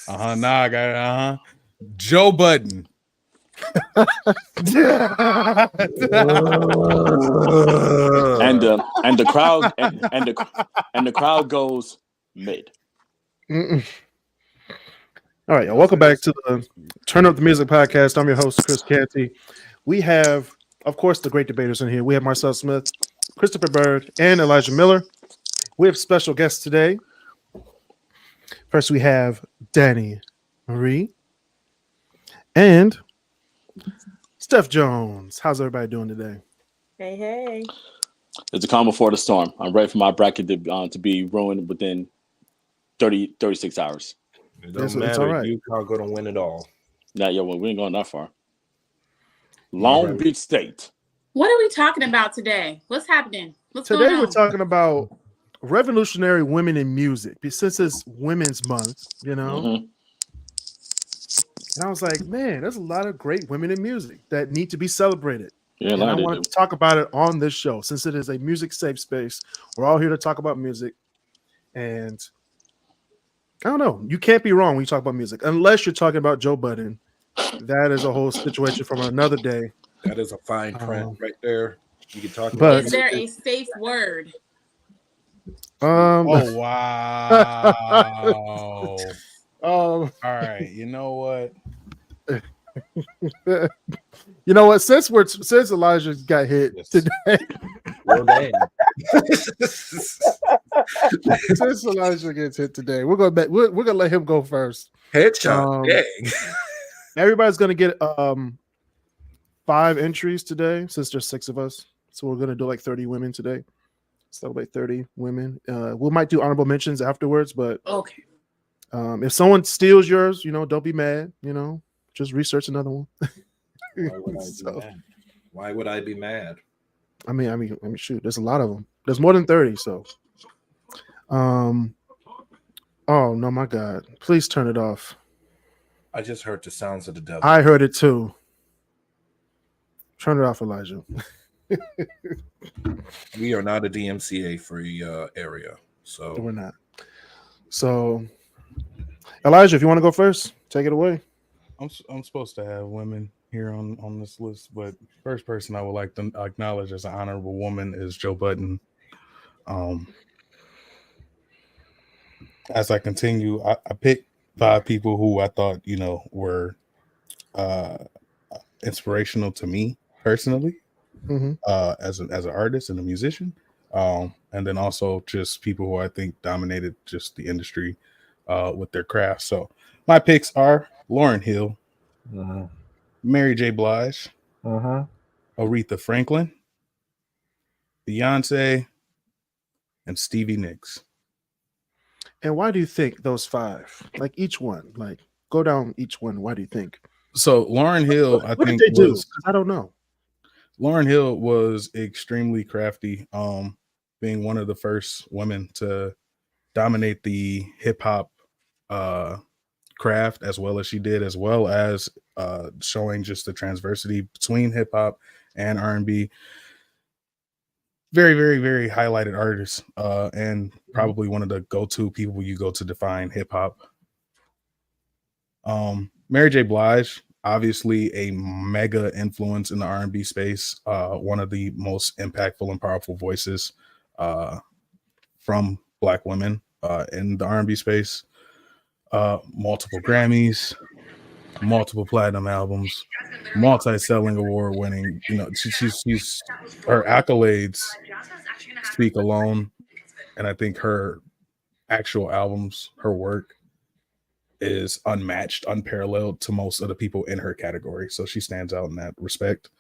Nah, I got it. Joe Budden. And the crowd goes mid. All right, y'all. Welcome back to the Turn Up the Music podcast. I'm your host, Chris Canty. We have, of course, the great debaters in here. We have Marcel Smith, Christopher Bird, and Elijah Miller. We have special guests today. First, we have Danny Marie and Steph Jones. How's everybody doing today? Hey. It's a calm before the storm. I'm ready for my bracket to be ruined within 36 hours. It don't It's matter. all right. Utah going to win it all. Nah, we ain't going that far. Long Beach State. What are we talking about today? What's happening? What's Today going on? we're talking about revolutionary women in music. Since it's Women's Month, Mm-hmm. And I was like, man, there's a lot of great women in music that need to be celebrated. Yeah, and I wanted to talk about it on this show since it is a music safe space. We're all here to talk about music. And I don't know. You can't be wrong when you talk about music, unless you're talking about Joe Budden. That is a whole situation from another day. That is a fine print right there. You can talk but- about Is there a safe word? Oh wow. All right. You know what? You know what? Since Elijah got hit today, since Elijah gets hit today, we're gonna let him go first. headshot. Dang. Everybody's gonna get 5 entries today since there's 6 of us. So we're gonna do like 30 women today. Celebrate 30 women. We might do honorable mentions afterwards, but okay. If someone steals yours, don't be mad. Just research another one. Why would I be mad? I mean, shoot, there's a lot of them. There's more than 30. So, oh no, my God! Please turn it off. I just heard the sounds of the devil. I heard it too. Turn it off, Elijah. We are not a DMCA free area, so We're not. So, Elijah, if you want to go first, take it away. I'm supposed to have women here on this list, but first person I would like to acknowledge as an honorable woman is Joe Budden. As I continue, I picked 5 people who I thought were inspirational to me personally, as an artist and a musician, and then also just people who I think dominated just the industry with their craft. So my picks are Lauryn Hill, Mary J. Blige, Aretha Franklin, Beyonce, and Stevie Nicks. And why do you think those 5? Like each one, like go down each one. Why do you think? So Lauryn Hill, what did they do? I don't know. Lauryn Hill was extremely crafty, being one of the first women to dominate the hip hop craft as well as she did, as well as showing just the transversity between hip hop and R&B. Very, very, very highlighted artist, and probably one of the go-to people you go to define hip hop. Mary J. Blige, obviously a mega influence in the R&B space, one of the most impactful and powerful voices from Black women in the R&B space. Multiple Grammys, multiple platinum albums, multi-selling award winning. She's her accolades speak alone, and I think her actual albums, her work is unmatched, unparalleled to most of the people in her category. So she stands out in that respect.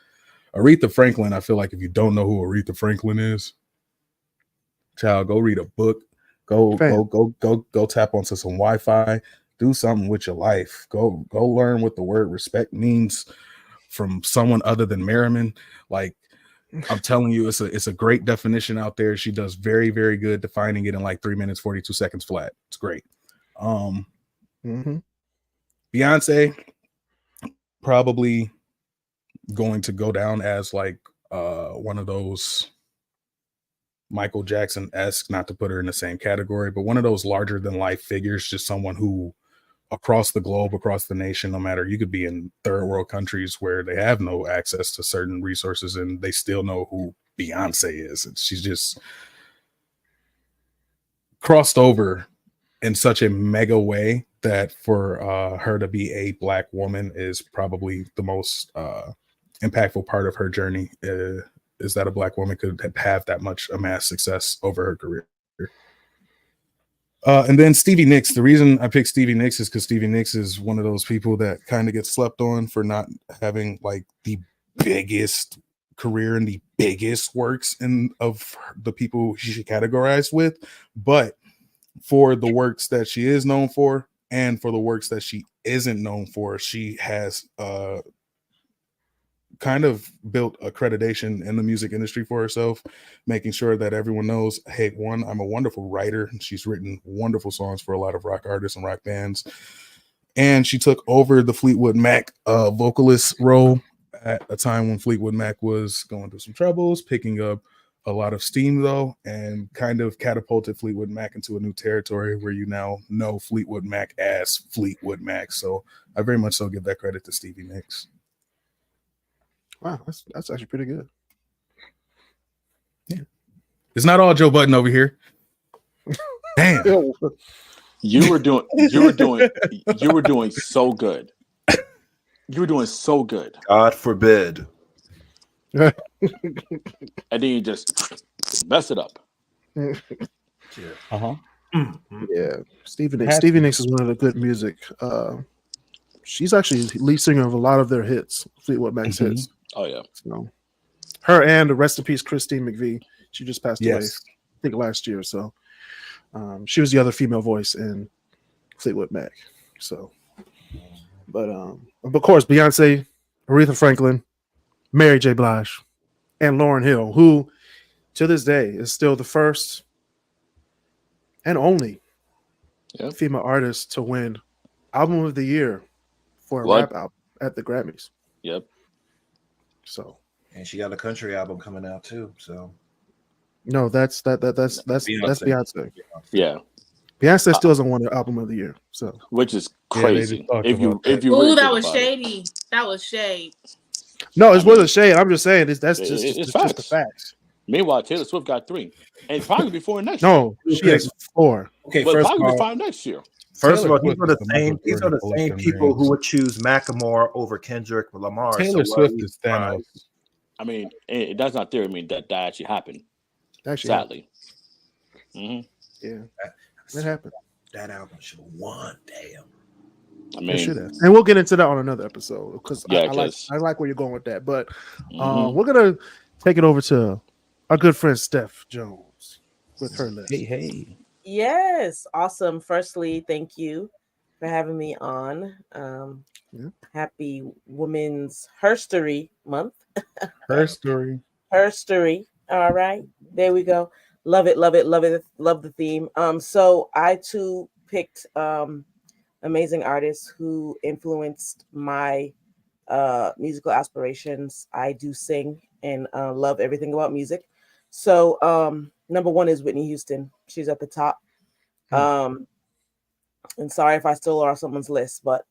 Aretha Franklin, I feel like if you don't know who Aretha Franklin is, child, go read a book, go tap onto some Wi-Fi, do something with your life. Go learn what the word respect means from someone other than Merriman. Like, I'm telling you, it's a great definition out there. She does very, very good defining it in like 3 minutes, 42 seconds flat. It's great. Beyonce, probably going to go down as like one of those Michael Jackson-esque, not to put her in the same category, but one of those larger than life figures, just someone who across the globe, across the nation, no matter, you could be in third world countries where they have no access to certain resources and they still know who Beyonce is. And she's just crossed over in such a mega way that for her to be a Black woman is probably the most impactful part of her journey, is that a Black woman could have that much amassed success over her career. And then Stevie Nicks. The reason I picked Stevie Nicks is because Stevie Nicks is one of those people that kind of gets slept on for not having like the biggest career and the biggest works of the people she should categorize with, but for the works that she is known for and for the works that she isn't known for, she has kind of built accreditation in the music industry for herself, making sure that everyone knows, hey, one, I'm a wonderful writer. She's written wonderful songs for a lot of rock artists and rock bands. And she took over the Fleetwood Mac vocalist role at a time when Fleetwood Mac was going through some troubles, picking up a lot of steam though, and kind of catapulted Fleetwood Mac into a new territory where you now know Fleetwood Mac as Fleetwood Mac. So I very much so give that credit to Stevie Nicks. Wow, that's actually pretty good. Yeah, it's not all Joe Budden over here. Damn, You were doing so good. You were doing so good, God forbid. and then you just mess it up. uh-huh. Yeah, Stevie Nicks is one of the good music. She's actually lead singer of a lot of their hits, Fleetwood Mac's hits. Oh yeah. So her and rest in peace Christine McVie. She just passed away, Yes. I think last year. So she was the other female voice in Fleetwood Mac. So, but of course Beyonce, Aretha Franklin, Mary J. Blige, and Lauryn Hill, who to this day is still the first and only female artist to win Album of the Year for a rap album at the Grammys. Yep. So, And she got a country album coming out too. So no, that's Beyonce. Yeah. Beyonce still hasn't won the Album of the Year. So, Which is Yeah, they crazy. just talked if you about that. really Ooh, that think was about it. shady. That was shade. no, it wasn't shade. I'm just saying that's It's just facts. the facts. Meanwhile, Taylor Swift got 3, and probably before next year. No, she has 4. okay, But first of probably all, be 5 next year. First of all, Taylor these are the Swift is same. the These are the most same collective people names. who would choose Macklemore over Kendrick Lamar. Taylor so why are Swift we is Thanos. surprised? I mean, that's not theory. I mean, that actually happened. Actually, Sadly. hmm yeah, it happened. that album should have won. Damn. I It should mean, have. And we'll get into that on another episode because Yeah, I like where you're going with that. But mhm. we're gonna take it over to our good friend Steph Jones with her list. Hey. Yes, awesome. Firstly, thank you for having me on. Yeah. Happy Women's Herstory Month. Her story. Herstory. All right, there we go. Love it, love it, love it, love the theme. So I too picked amazing artists who influenced my musical aspirations. I do sing and love everything about music. So number one is Whitney Houston. She's at the top. And sorry if I stole her off someone's list, but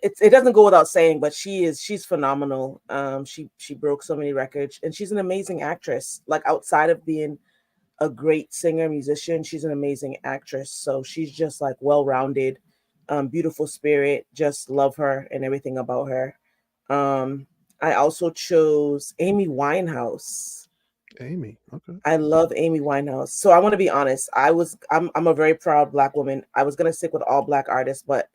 it doesn't go without saying, but she's phenomenal. She broke so many records, and she's an amazing actress. Like outside of being a great singer, musician, she's an amazing actress. So she's just like well-rounded, beautiful spirit. Just love her and everything about her. I also chose Amy Winehouse. Amy, okay. I love Amy Winehouse. So I want to be honest. I'm a very proud Black woman. I was gonna stick with all Black artists, but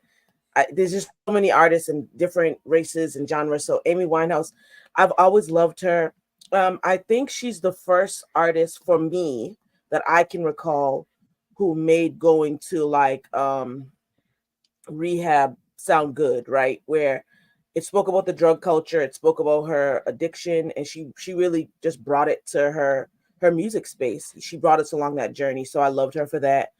there's just so many artists in different races and genres. So Amy Winehouse, I've always loved her. I think she's the first artist for me that I can recall who made going to like rehab sound good, right? Where it spoke about the drug culture, it spoke about her addiction, and she really just brought it to her music space. She brought us along that journey. So I loved her for that.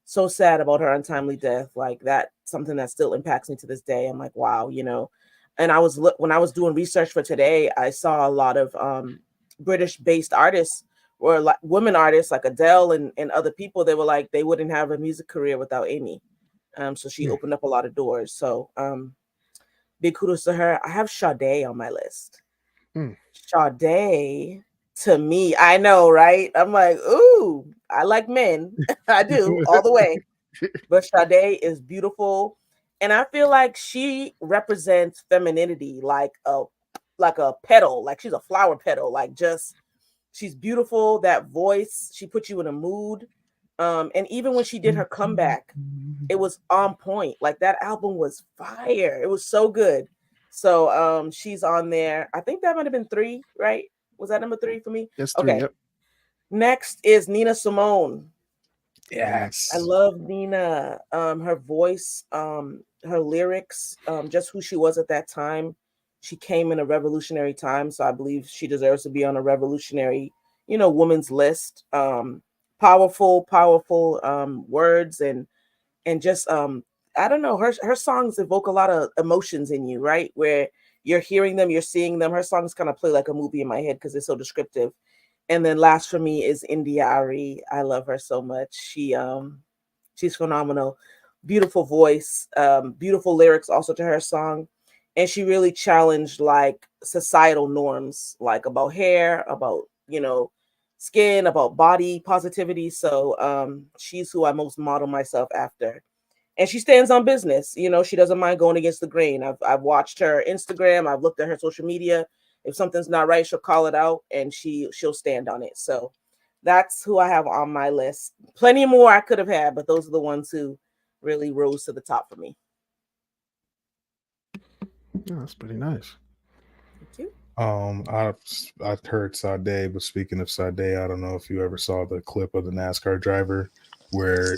So sad about her untimely death. Like that, something that still impacts me to this day. I'm like, wow, you know. And when I was doing research for today, I saw a lot of British-based artists or like women artists like Adele and other people. They were like, they wouldn't have a music career without Amy. So she opened up a lot of doors. So big kudos to her. I have Sade on my list. Sade, to me, I know, right? I'm like, ooh, I like men. I do all the way. But Sade is beautiful. And I feel like she represents femininity like a petal, like she's a flower petal, like just she's beautiful. That voice, she put you in a mood. And even when she did her comeback, it was on point. Like that album was fire. It was so good. So she's on there. I think that might have been 3, right? Was that number 3 for me? That's 3. Yep. Next is Nina Simone. Yes. I love Nina. Her voice, her lyrics, just who she was at that time. She came in a revolutionary time, so I believe she deserves to be on a revolutionary, woman's list. Powerful words and just I don't know, her songs evoke a lot of emotions in you, right? Where you're hearing them, you're seeing them. Her songs kind of play like a movie in my head because they're so descriptive. And then last for me is India Ari. I love her so much. She's phenomenal. Beautiful voice, beautiful lyrics also to her song. And she really challenged like societal norms, like about hair, about, skin, about body positivity. So she's who I most model myself after. And she stands on business. She doesn't mind going against the grain. I've watched her Instagram. I've looked at her social media. If something's not right, she'll call it out and she'll stand on it. So that's who I have on my list. Plenty more I could have had, but those are the ones who really rose to the top for me. Oh, that's pretty nice. Thank you. I've heard Sade, but speaking of Sade, I don't know if you ever saw the clip of the NASCAR driver where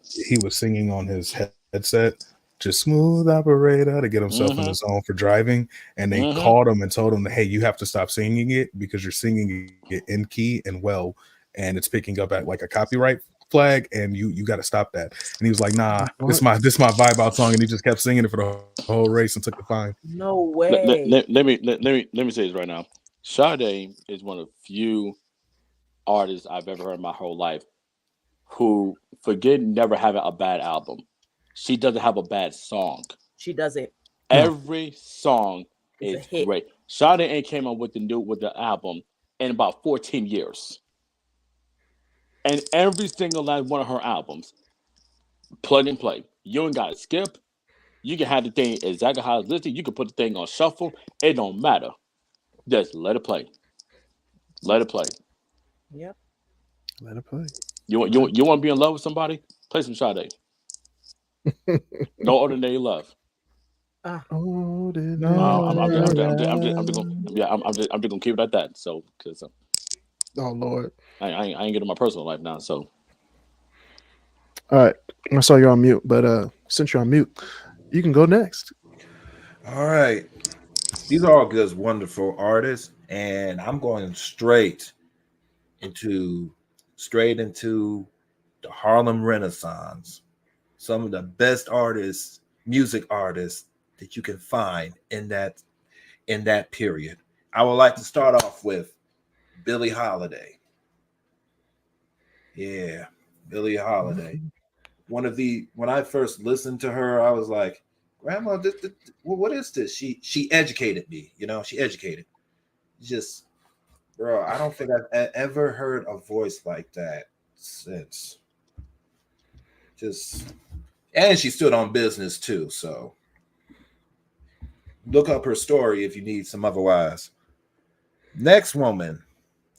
he was singing on his headset, just smooth operator, to get himself in the zone for driving, and they called him and told him that, hey, you have to stop singing it because you're singing it in key and well, and it's picking up at like a copyright flag, and you got to stop that. And he was like, nah, this my vibe out song, and he just kept singing it for the whole race and took the fine. No way. Let me say this right now. Sade is one of the few artists I've ever heard in my whole life who forget never having a bad album. She doesn't have a bad song. She doesn't. Every song It's is great. Sade ain't came out with the album in about 14 years. And every single last one of her albums, plug and play. You ain't got to skip. You can have the thing exactly how it's listed. You can put the thing on shuffle. It don't matter. Just let it play. Let it play. Yep. Let it play. You want to be in love with somebody? Play some Sade. No ordinary love. Oh, I'm just gonna keep it at that. So, because oh Lord, I ain't getting my personal life now. So, all right, I saw you're on mute, but since you're on mute, you can go next. All right, these are all good, wonderful artists, and I'm going straight into the Harlem Renaissance. Some of the best artists, music artists that you can find in that period. I would like to start off with Billie Holiday. Yeah, Billie Holiday. When I first listened to her, I was like, Grandma, what is this? She educated me, she educated. Just, bro, I don't think I've ever heard a voice like that since. And she stood on business too, so look up her story if you need some otherwise. Next woman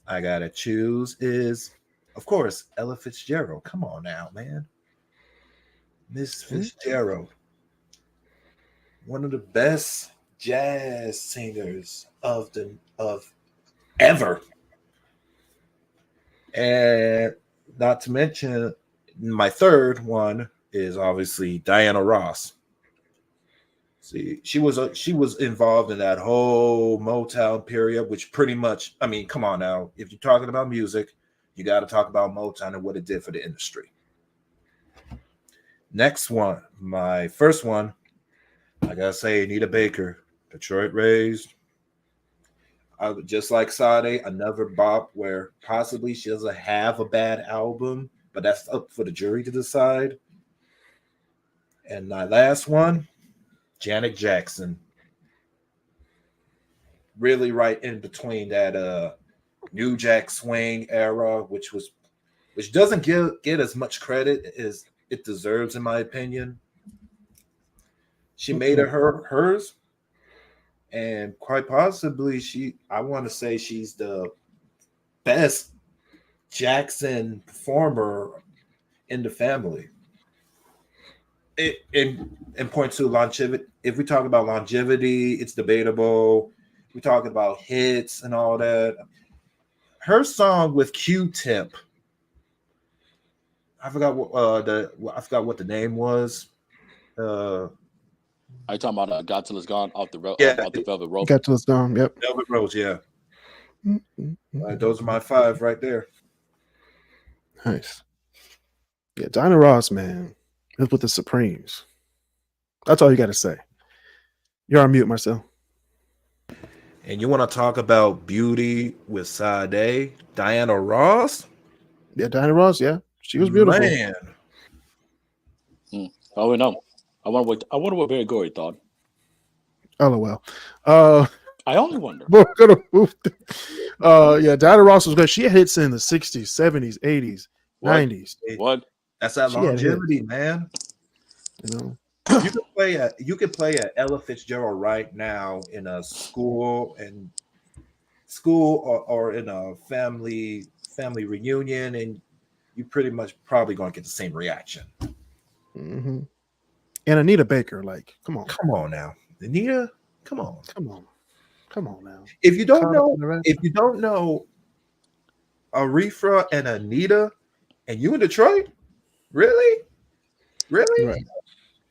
I gotta choose is, of course, Ella Fitzgerald. Come on now, man. Miss Fitzgerald. One of the best jazz singers of ever. And not to mention, my third one is obviously Diana Ross. See, she was involved in that whole Motown period, which pretty much, I mean, come on now. If you're talking about music, you got to talk about Motown and what it did for the industry. Next one, my first one, I gotta say, Anita Baker, Detroit raised. Just like Sade, another bop where possibly she doesn't have a bad album, but that's up for the jury to decide. And my last one, Janet Jackson. Really right in between that New Jack Swing era, which doesn't get as much credit as it deserves, in my opinion. She made it hers, and quite possibly I want to say she's the best Jackson performer in the family. In point to longevity, if we talk about longevity, it's debatable. We talk about hits and all that. Her song with Q-Tip, I forgot what the name was. Are you talking about Godzilla's Gone off the off the Velvet Rope? Got to us down. Yep. Velvet Rose, yeah. Those are my 5 right there. Nice. Yeah, Diana Ross, man, is with the Supremes. That's all you got to say. You're on mute, Marcel. And you want to talk about beauty with Sade, Diana Ross? Yeah, Diana Ross. Yeah, she was beautiful. Man. Oh no, I wonder what Barry Gordy thought. LOL. I only wonder. We're gonna move. Yeah, Diana Ross was good. She had hits in the 60s, 70s, 80s, What? 90s. What? That's that She had longevity, man. You know, You can play a Ella Fitzgerald right now in a school or in a family reunion, and you pretty much probably gonna get the same reaction. mm-hmm. And Anita Baker, like, come on, Come on now, Anita. Come on. come on now. If you don't Caught up know, in the rest. if you don't know Aretha and Anita, and you in Detroit, really? Right.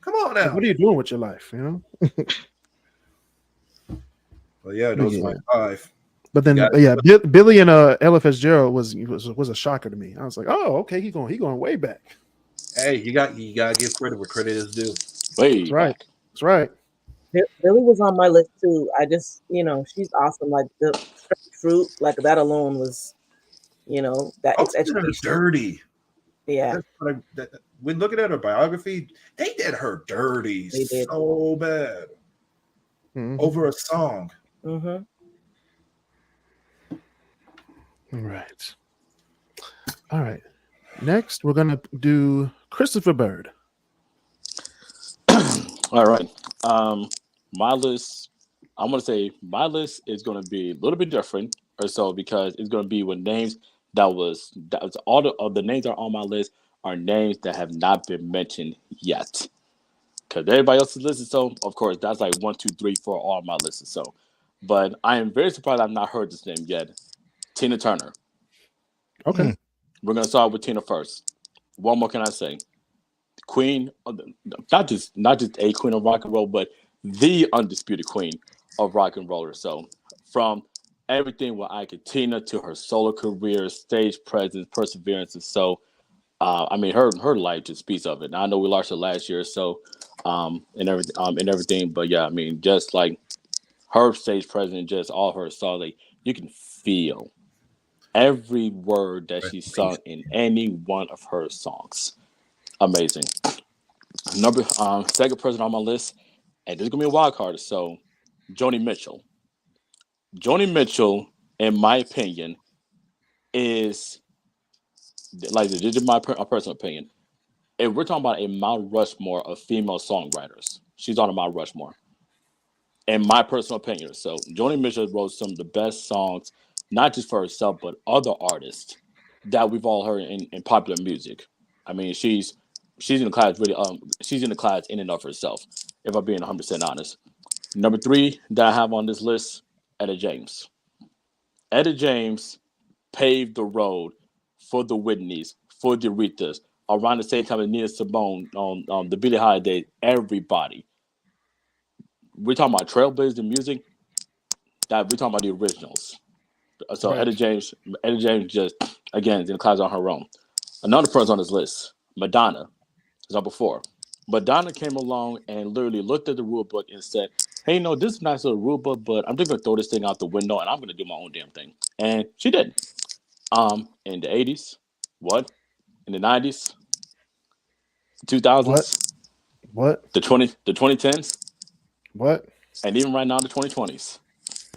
Come on Like, now. what are you doing with your life? You know. Well, yeah, those are my 5. But then, Got yeah, Billy and Ella Fitzgerald was a shocker to me. I was like, oh, okay, he going way back. Hey, you got to give credit where credit is due. Wait, That's right. That's right. Billy was on my list too. I just, she's awesome. Like the fruit, like that alone was, that it's education. Dirty. Yeah, When looking at her biography, they did her dirty They did. so bad Mhm. over a song. mm-hmm. Right. All right. Next, we're gonna do Christopher Bird. All right. My list, I'm gonna say my list is gonna be a little bit different or so because it's gonna be with names that was all of the names that are on my list are names that have not been mentioned yet. Because everybody else is listed, so of course that's like 1, 2, 3, 4 all on my list. So, but I am very surprised I've not heard this name yet. Tina Turner. Okay. We're gonna start with Tina first. What more can I say? Queen, not just a queen of rock and roll, but the undisputed queen of rock and roll. So from everything with Ike Tina to her solo career, stage presence, perseverance, and so I mean her life just speaks of it. Now, I know we lost her last year, so and everything, but yeah, I mean just like her stage presence, just all her songs, like you can feel every word that she sung in any one of her songs. Amazing. Second person on my list, and this is gonna be a wild card. So, Joni Mitchell. Joni Mitchell, in my opinion, is like this is my personal opinion. If we're talking about a Mount Rushmore of female songwriters, she's on a Mount Rushmore. In my personal opinion, so Joni Mitchell wrote some of the best songs, not just for herself but other artists that we've all heard in popular music. I mean, she's in the class really. She's in the class in and of herself. If I'm being 100% honest. Number 3 that I have on this list, Etta James. Etta James paved the road for the Whitneys, for the Arethas, around the same time as Nina Simone, on the Billie Holiday. Everybody. We're talking about trailblazing music. That we're talking about the originals. So Right. Etta James just again is in the class on her own. Another person on this list, Madonna, is number 4. Madonna came along and literally looked at the rule book and said, "Hey, this is a nice little rule book, but I'm just gonna throw this thing out the window and I'm gonna do my own damn thing." And she did. In the 80s, what? In the 90s, 2000s, What? The 2010s, What? and even right now the 2020s.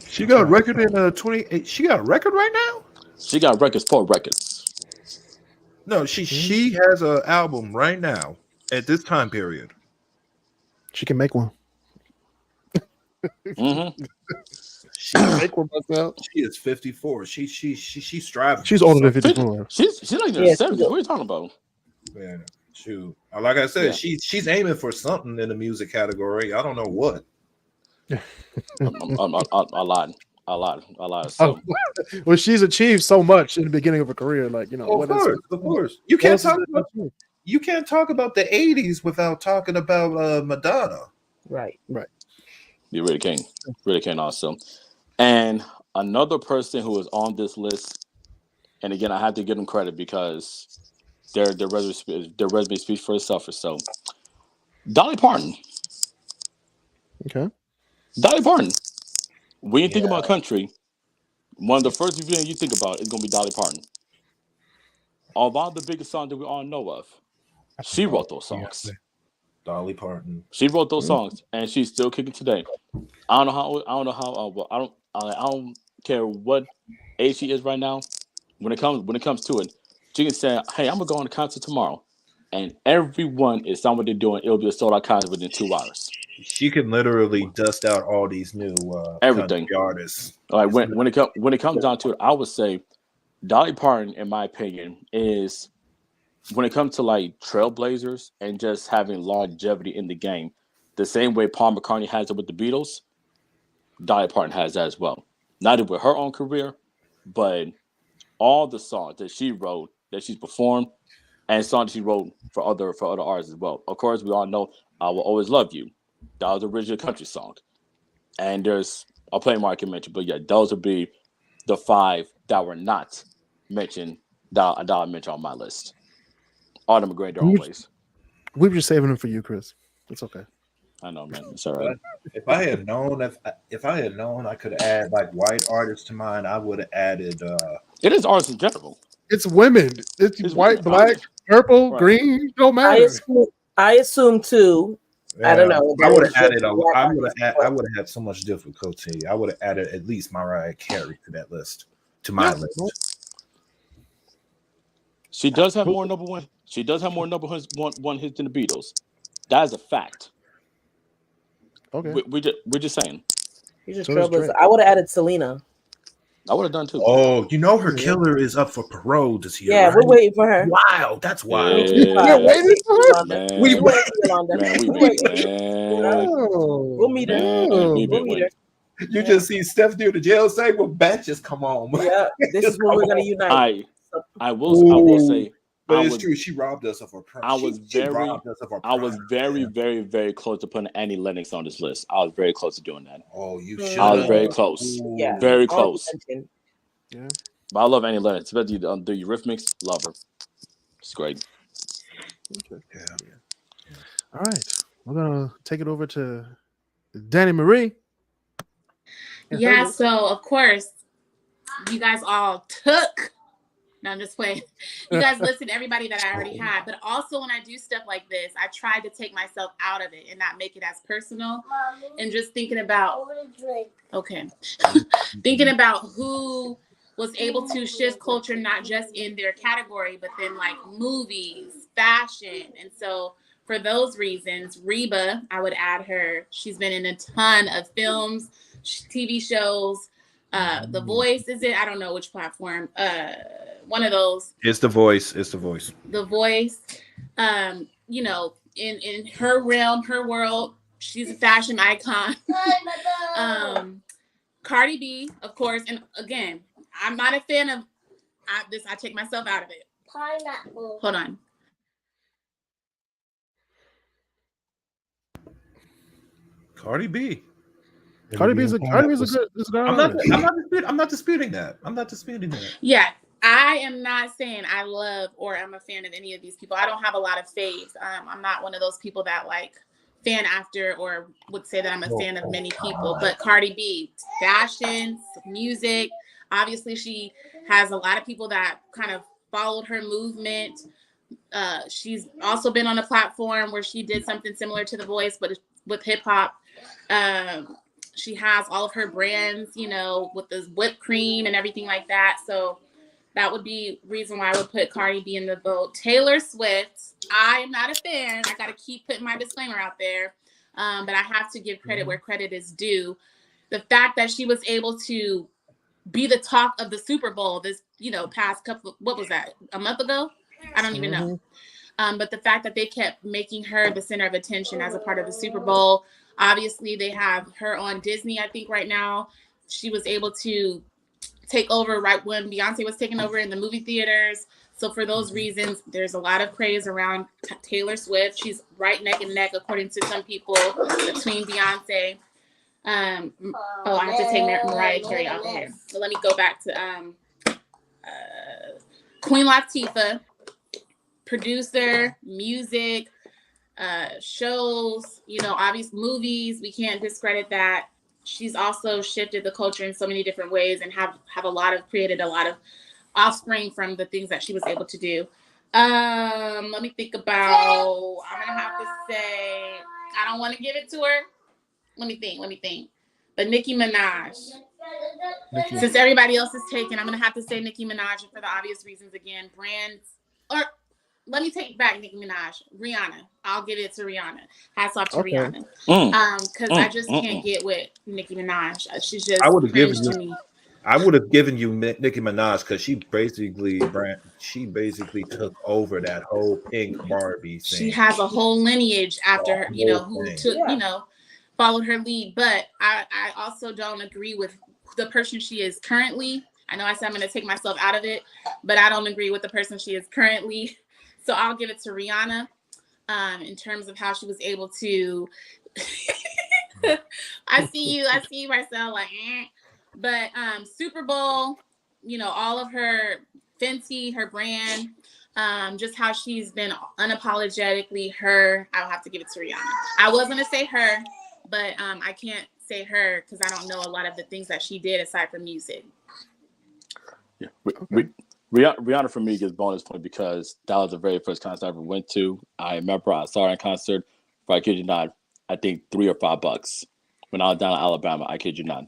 She got a record in 28. She got a record right now? She got records for records. No, she has an album right now at this time period. She can make one. Mm-hmm. She Make one myself. She is 54. She's striving. She's older than 54. She's like in the Yeah, 70s. What are you talking about? Yeah, shoot. Like I said, Yeah. she's aiming for something in the music category. I don't know what. I lied. So, Well, she's achieved so much in the beginning of her career. Like, you know, Of course. You can't talk about the 80s without talking about Madonna. Right. you really can also. And another person who is on this list, and again, I have to give them credit because their resume speaks for itself. So, Dolly Parton. Okay. Dolly Parton. When you think about country, one of the first people you think about is going to be Dolly Parton. Of all the biggest songs that we all know of, she wrote those songs. Dolly Parton. She wrote those songs, and she's still kicking today. I don't care what age she is right now. When it comes to it, she can say, "Hey, I'm gonna go on a concert tomorrow," and everyone is done what they're doing. It'll be a sold out concert within 2 hours. She can literally dust out all these new Everything. country artists. Like when it comes down to it, I would say Dolly Parton, in my opinion, is when it comes to like trailblazers and just having longevity in the game, the same way Paul McCartney has it with the Beatles, Dolly Parton has that as well. Not only with her own career, but all the songs that she wrote, that she's performed, and songs she wrote for other artists as well. Of course, we all know "I Will Always Love You." That was the original country song. And I'll play more I can mention, but yeah, those would be the 5 that were not mentioned that I mentioned on my list. All them are great always. We were just saving them for you, Chris. It's okay. I know, man. It's all right. If I had known, I could add like white artists to mine. I would have added. It is artists in general. It's women. It's white, women. black, purple, Right. green. Don't matter. I assume too. I don't know. I would have added. Black I artists. would have had so much difficulty. I would have added at least Mariah Carey to that list, to my list. She does have more number one. She does have more number one hits than the Beatles. That is a fact. Okay. We're just saying. He's just So does trailblazer. Drake. I would have added Selena. I would have done too. Oh, you know her killer is up for parole this year. Yeah, right? we're waiting for her. Wild. That's wild. Yeah. You're waiting for her? Man, We We're waiting for Yolanda. man, we We're wait, waiting. man. We'll meet her. Man, we We'll meet her. You just see Steph near the jail say, "Well, batches come home." Yeah, this is when we're gonna unite. I will say. But I it's was- true. She robbed us of our. I was robbed us of our I was prime. very, very, very close to putting Annie Lennox on this list. I was very close to doing that. Oh, you I should. I was very close. Yeah. Very close. Attention. Yeah. But I love Annie Lennox, especially the Eurythmics. Love her. It's great. Yeah. All right. We're gonna take it over to Danny Marie. Yeah, so of course, you guys all took. No, I'm just playing. You guys listened to everybody that I already had. But also when I do stuff like this, I try to take myself out of it and not make it as personal. And just thinking about thinking about who was able to shift culture, not just in their category, but then like movies, fashion. And so for those reasons, Reba, I would add her. She's been in a ton of films, TV shows. The Voice, is it? I don't know which platform. One of those. It's The Voice. It's The Voice. The Voice. You know, in her realm, her world, she's a fashion icon. Cardi B, of course, and again, I'm not a fan of this. I take myself out of it. Pineapple. Hold on. Cardi B. Cardi B is a good. I'm not disputing that. I'm not disputing that. Yeah, I am not saying I love or I'm a fan of any of these people. I don't have a lot of faves. I'm not one of those people that like fan after or would say that I'm a fan of many people. But Cardi B, fashion, music. Obviously, she has a lot of people that kind of followed her movement. She's also been on a platform where she did something similar to The Voice, but with hip hop. She has all of her brands, you know, with the whipped cream and everything like that. So that would be reason why I would put Cardi B in the vote. Taylor Swift, I am not a fan. I got to keep putting my disclaimer out there. But I have to give credit where credit is due. The fact that she was able to be the talk of the Super Bowl this, you know, past couple, what was that, a month ago? I don't even know. But the fact that they kept making her the center of attention as a part of the Super Bowl, obviously they have her on Disney, I think right now. She was able to take over right when Beyonce was taking over in the movie theaters. So for those reasons, there's a lot of praise around Taylor Swift. She's right neck and neck, according to some people, between Beyonce. I have to take Mariah Carey off of here. So let me go back to Queen Latifah, producer, music, shows, you know, obvious movies. We can't discredit that. She's also shifted the culture in so many different ways and have created a lot of offspring from the things that she was able to do. Let me think about, I'm gonna have to say, I don't want to give it to her. Let me think. But Nicki Minaj. Since everybody else is taken, I'm gonna have to say Nicki Minaj for the obvious reasons again. Brands, or let me take back Nicki Minaj. Rihanna. I'll give it to Rihanna. Hats off to Rihanna. Because I just can't get with Nicki Minaj. She's just I would have cringe given to me. you Nicki Minaj because she basically took over that whole Pink Barbie thing. She has a whole lineage after her, you know, who took, Yeah. you know, followed her lead. But I also don't agree with the person she is currently. I know I said I'm going to take myself out of it, but I don't agree with the person she is currently. So I'll give it to Rihanna in terms of how she was able to. I see you, Marcel, like, But Super Bowl, you know, all of her Fenty, her brand, just how she's been unapologetically her. I'll have to give it to Rihanna. I was going to say her, but I can't say her because I don't know a lot of the things that she did aside from music. Yeah. Rihanna for me gets bonus point because that was the very first concert I ever went to. I remember I saw her in concert for, I kid you not, I think $3 or $5 when I was down in Alabama. I kid you not.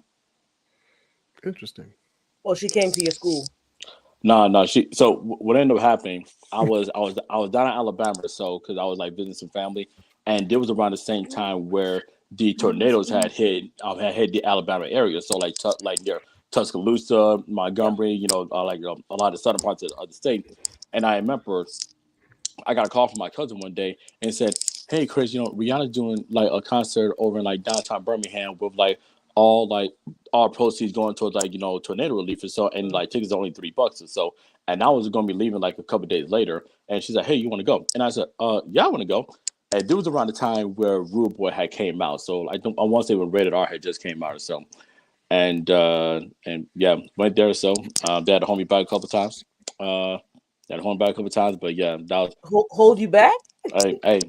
Interesting. Well, she came to your school. No. So what ended up happening? I was down in Alabama, so because I was like visiting some family, and it was around the same time where the tornadoes had hit the Alabama area. So like near Tuscaloosa, Montgomery, you know, a lot of the southern parts of the state. And I remember I got a call from my cousin one day and said, "Hey, Chris, you know, Rihanna's doing like a concert over in like downtown Birmingham with like all proceeds going towards like, you know, tornado relief and so, and like tickets are only $3 or so." And I was going to be leaving like a couple days later, and she's like, "Hey, you want to go?" And I said, "Yeah, I want to go." And it was around the time where Rude Boy had came out, so I want to say when Rated R had just came out or so. And yeah, went there. So they had to hold me back a couple times. But yeah, that was Hold you back? hey,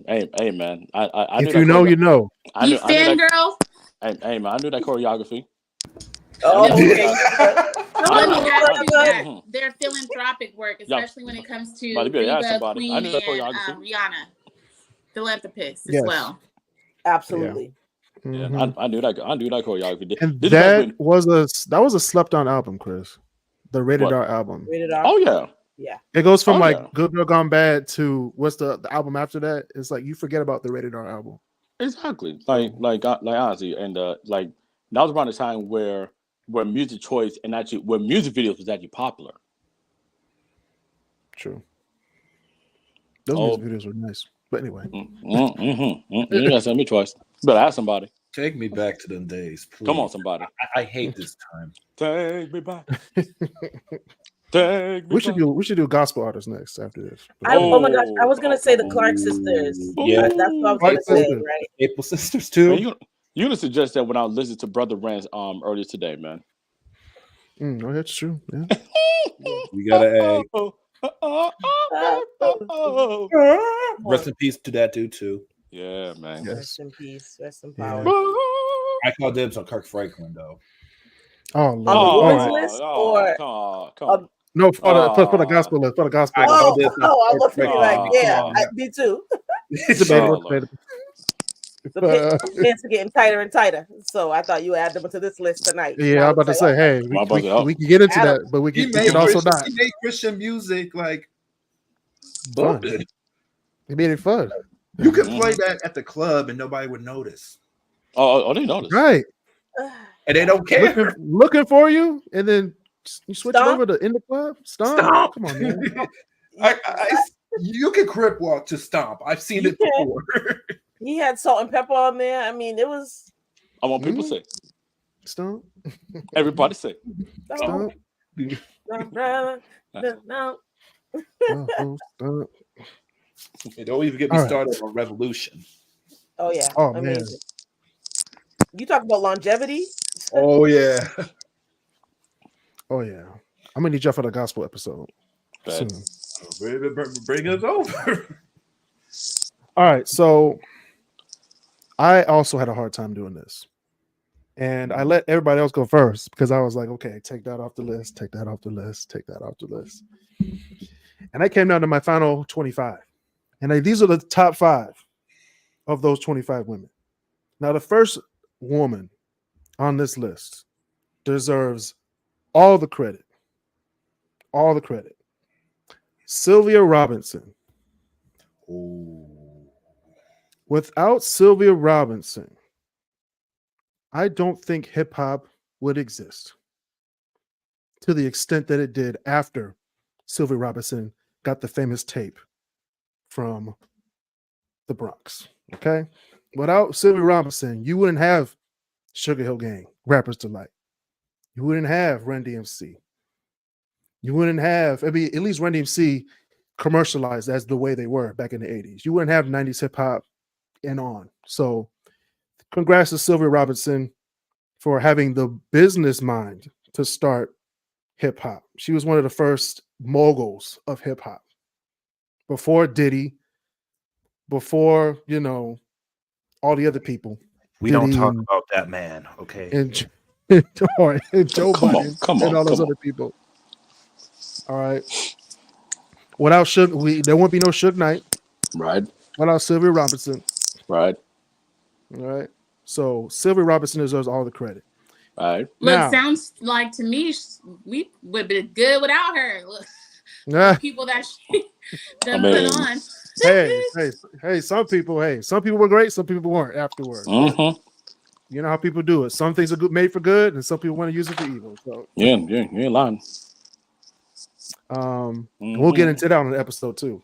man. I If knew you that know, you know. You fangirl? Hey, man, I knew that choreography. Oh, Let me okay. ask you that. Their philanthropic work, especially when it comes to But you better ask Reba, somebody. Queen, I knew that and choreography. Rihanna. Philanthropists Yes. as well. Absolutely. Yeah, Mhm. I knew that choreography. And This that was was a slept on album, Chris. The Rated What? R album. Rated R. oh yeah. Yeah. It goes from Oh, like yeah. Good Girl Gone Bad to what's the album after that? It's like you forget about the Rated R album. Exactly. Like honestly, and like that was around the time where music choice and actually where music videos was actually popular. True. Those Oh. music videos were nice. But anyway. You gotta send me twice. You better ask somebody. Take me back to them days, please. Come on, somebody. I hate this time. Take me back. Take me We should back. do gospel artists next after this. Oh my gosh, I was gonna say the Clark sisters. Yeah. That's what I was Clark gonna say, sisters. right? April Sisters too. Man, you gonna suggest that when I listened to Brother Rance earlier today, man. Oh, that's true. Yeah. We gotta rest in peace to that dude too. Yeah, man. Yes. Rest in peace. Rest in Yeah. power. I call dibs on Kirk Franklin though. Oh, Lord. the All Lord's right. list or come on. No, for the gospel list. For the gospel I list. know Oh, this. I was thinking like, Oh, yeah, come on. me too. It's debatable. Oh, Lord. Debatable. The pants are getting tighter and tighter. So I thought you would add them to this list tonight. And Yeah, I I'm would about to say, say, hey, I'm about to- we can get into Adam, that, but we He can made also Christian, not. he made Christian music like Fun. bumping. He made it fun. You could play that at the club and nobody would notice, Oh, they noticed. Right. and they don't care. Looking for you, and then you switch it Stomp? over to in the club. Stomp. Stomp. Come on, man. You can crip walk to stomp. I've seen You it can. before. He had salt and pepper on there. I mean, it was I want people Mhm. to say. Stomp. Everybody say. no, Stomp. no. Oh, stomp. Hey, don't even get me All right. started on Revolution. Oh yeah. Oh, man. Amazing. You talk about longevity. Oh yeah. Oh yeah. I'm gonna need y'all for the gospel episode Bad. soon. Bring us over. All right, so I also had a hard time doing this, and I let everybody else go first because I was like, okay, take that off the list, take that off the list, take that off the list, and I came down to my final 25, and these are the top 5 of those 25 women. Now, the first woman on this list deserves all the credit. All the credit. Sylvia Robinson. Without Sylvia Robinson, I don't think hip hop would exist to the extent that it did after Sylvia Robinson got the famous tape from the Bronx. Okay. Without Sylvia Robinson, you wouldn't have Sugar Hill Gang, Rappers Delight. You wouldn't have Run DMC. You wouldn't have, at least Run DMC commercialized as the way they were back in the 80s. You wouldn't have 90s hip hop and on. So congrats to Sylvia Robinson for having the business mind to start hip hop. She was one of the first moguls of hip hop. Before Diddy, before, all the other people. We don't Diddy talk and- about that man, okay? and Joe Come on, Budden come and on, all those come other people. All right. Without Suge, there won't be no Suge Knight. Right, Without Sylvia Robinson. right, All right. So Sylvia Robinson deserves all the credit. right. Look, Now- sounds like to me we would be good without her. Look, Ah, people that she done I mean- put on. hey, some people were great, some people weren't afterwards. Mm-hmm. You know how people do it. Some things are good, made for good, and some people want to use it for evil. So Yeah, you ain't lying. we'll get into that on an episode too.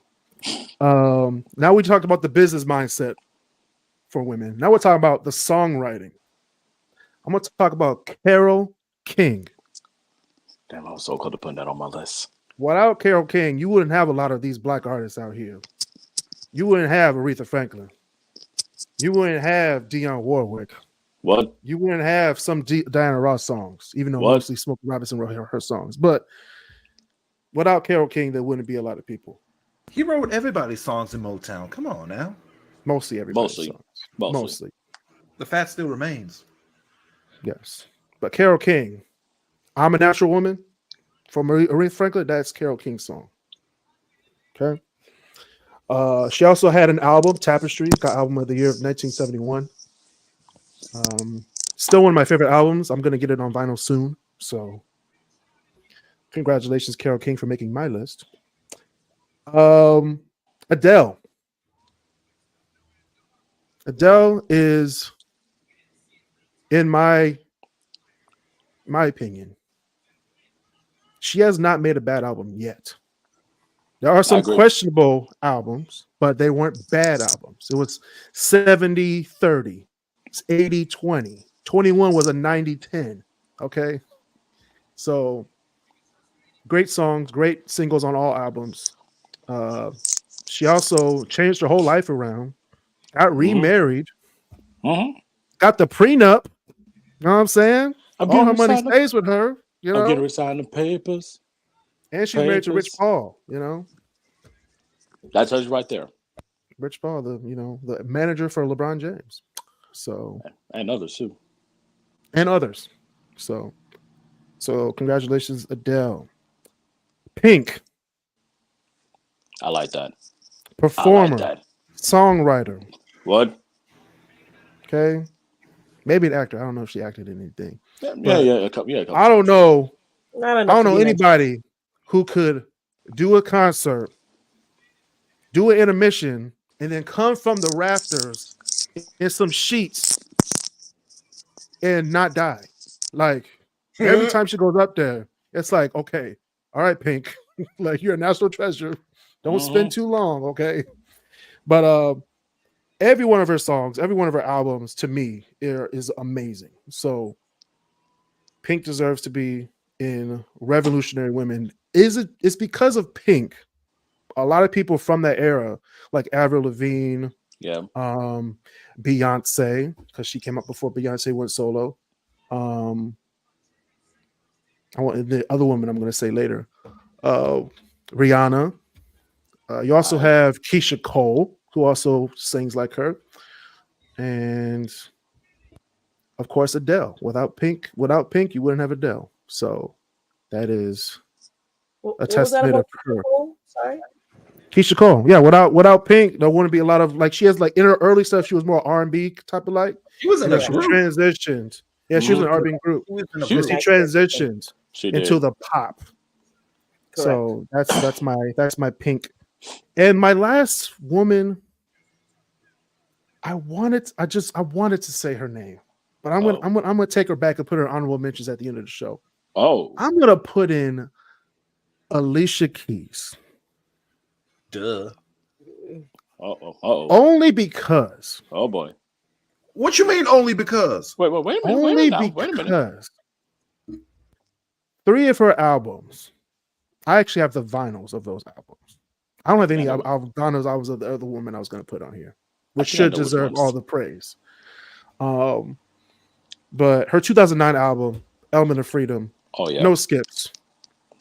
Now we talked about the business mindset for women. Now we're talking about the songwriting. I'm going to talk about Carole King. Damn, I was so close to putting that on my list. Without Carole King, you wouldn't have a lot of these black artists out here. You wouldn't have Aretha Franklin. You wouldn't have Dionne Warwick. What? You wouldn't have some Diana Ross songs, even though What? mostly Smokey Robinson wrote her songs. But without Carole King, there wouldn't be a lot of people. He wrote everybody's songs in Motown. Come on now. Mostly everybody's Mostly. songs. Mostly. The fact still remains. Yes. But Carole King, I'm a Natural Woman from Aretha Franklin, that's Carole King's song. Okay. She also had an album, Tapestry, got album of the year of 1971. Still one of my favorite albums. I'm going to get it on vinyl soon. So congratulations, Carole King, for making my list. Adele. Adele is, in my opinion, she has not made a bad album yet. There are some agree. questionable albums, but they weren't bad albums. It was 70-30. It's 80-20. 21 was a 90-10. Okay. So great songs, great singles on all albums. She also changed her whole life around, got remarried, Mm-hmm. got the prenup. You know what I'm saying? I'm All her getting money resigning. stays with her, you I'm getting know, resigning the papers. and she's married to Rich papers. Paul, you know. That tells you right there. Rich Paul, the manager for LeBron James. So, And others too. and others. So congratulations, Adele. Pink, I like that. performer, I like that. songwriter. What? Okay, maybe an actor. I don't know if she acted in anything. Yeah, But a couple I don't know. Not I enough don't to know be mentioned. anybody who could do a concert, do an intermission, and then come from the rafters in some sheets and not die. Like every time she goes up there, it's like, okay, all right, Pink, like you're a national treasure. Don't spend too long, okay? But every one of her songs, every one of her albums, to me, is amazing. So Pink deserves to be in Revolutionary Women. It's because of Pink. A lot of people from that era, like Avril Lavigne, Yeah. Beyonce, because she came up before Beyonce went solo. I want the other woman I'm going to say later. Rihanna. You also have Keisha Cole, who also sings like her, and of course Adele. Without Pink, you wouldn't have Adele. So that is What a was that testament about? of her. Sorry. Keisha Cole, yeah. Without Pink, there wouldn't be a lot of like she has like in her early stuff. She was more R&B type of like. She was in You a know, she group. transitioned. Yeah, she was in an R&B group. She was in a She was- group. She transitioned She into did. the pop. So that's my Pink. And my last woman, I wanted to say her name, but I'm gonna take her back and put her in honorable mentions at the end of the show. Oh. I'm gonna put in Alicia Keys. Duh. Uh-oh. Only because. Oh boy. What you mean only because? Wait a minute. Only Wait a minute. because 3 of her albums, I actually have the vinyls of those albums. I don't have any vinyls albums of the other woman I was going to put on here, which should deserve all the praise. But her 2009 album, Element of Freedom, Oh yeah. no skips.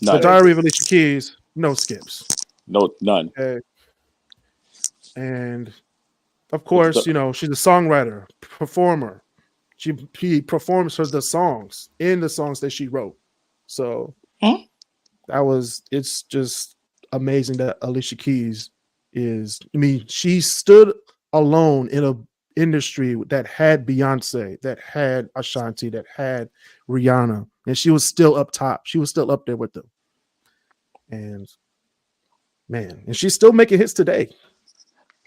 None. The Diary of Alicia Keys, no skips. No, none. Okay. And of course, you know, she's a songwriter, performer. She performs the songs in the songs that she wrote. So it's just amazing that Alicia Keys she stood alone in a industry that had Beyonce, that had Ashanti, that had Rihanna, and she was still up top. She was still up there with them. And man, and she's still making hits today.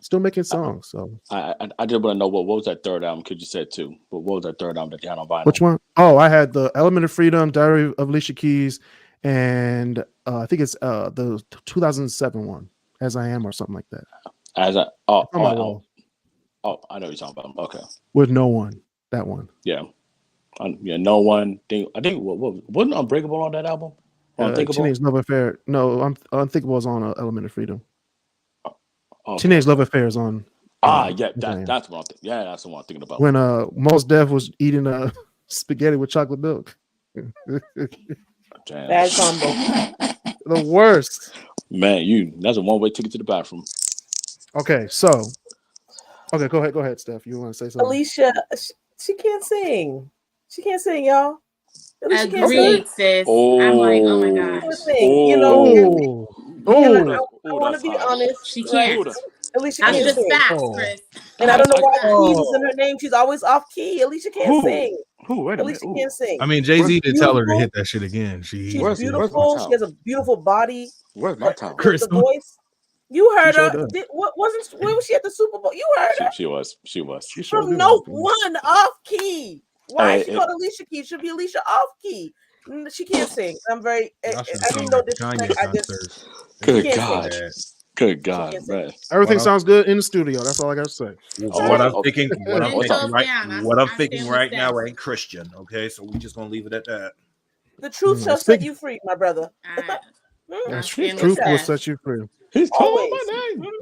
Still making songs. So I just want to know what was that third album? Because you said 2, but what was that third album that you had on vinyl? which one? Oh, I had the Element of Freedom, Diary of Alicia Keys, and I think it's the 2007 one, As I Am, or something like that. I know wall. what you're talking about. Okay. With No One, that one. Yeah. No one. I think what wasn't Unbreakable on that album? Unthinkable. Teenage Love Affair. No, Unthinkable was on Element of Freedom. Okay. Teenage Love Affair is on. Yeah, that's what I'm thinking. Yeah, that's what I'm thinking about. When Mos Def was eating spaghetti with chocolate milk. Bad combo. The worst. Man, that's a one-way ticket to the bathroom. Okay, go ahead, Steph. You want to say something? Alicia, she can't sing. She can't sing, y'all. Alicia can't sing. Agreed, sis. I'm like, oh my gosh. You know, Oh, I want to be honest. She can't. Alicia That's can't just sing. facts, Chris. And I don't know why Keys is in her name. She's always off key. Alicia can't sing. Wait a minute. Alicia can't sing. I mean, Jay-Z did tell her to hit that shit again. She's Where's beautiful. my She has a beautiful body. Where's my time? Chris, The voice. You heard She sure her. does. Where was she at the Super Bowl? You heard her. She was. she sure From did. note 1 off key. Why is she Hey, called Alicia Keys? Should be Alicia off key. She can't sing. I'm very. I Y'all should mean, sing no at the disrespect. Kanye I just. concert. Good can't God. sing. Good God, can't sing. man. Everything Well, sounds good in the studio. That's all I got to say. What I'm okay. thinking, Ten toes down. I thinking stand right with now Steph. ain't Christian. Okay, so we're just gonna leave it at that. The truth shall set you free, my brother. That's stand with truth will Steph. set you free. He's calling Always. my name.